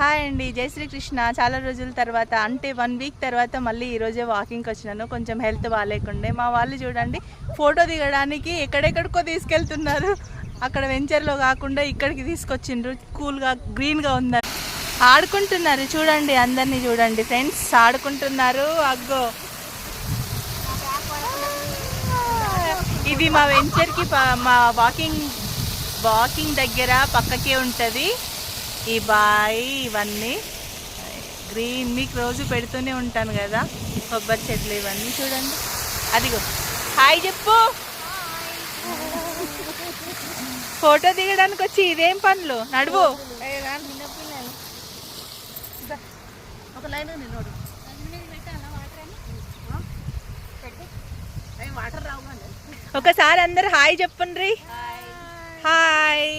Hi అండి, జై శ్రీకృష్ణ. చాలా రోజుల తర్వాత అంటే 1 వీక్ తర్వాత మళ్ళీ ఈరోజే వాకింగ్కి వచ్చినాను. కొంచెం హెల్త్ బాగాలేకుండే. మా వాళ్ళు చూడండి ఫోటో దిగడానికి ఎక్కడెక్కడికో తీసుకెళ్తున్నారు. అక్కడ వెంచర్లో కాకుండా ఇక్కడికి తీసుకొచ్చిండ్రు. కూల్గా గ్రీన్గా ఉందని ఆడుకుంటున్నారు. చూడండి, అందరినీ చూడండి ఫ్రెండ్స్, ఆడుకుంటున్నారు. అగ్గో ఇది మా వెంచర్కి మా వాకింగ్ దగ్గర పక్కకే ఉంటుంది ఈ బాయ్. ఇవన్నీ గ్రీన్ మీకు రోజు పెడుతూనే ఉంటాను కదా, కొబ్బరి చెట్లు ఇవన్నీ చూడండి. అదిగో హాయ్ చెప్పు. ఫోటో దిగడానికి వచ్చి ఇదేం పనులు నడువు. ఒకసారి అందరు హాయ్ చెప్పండి. హాయ్.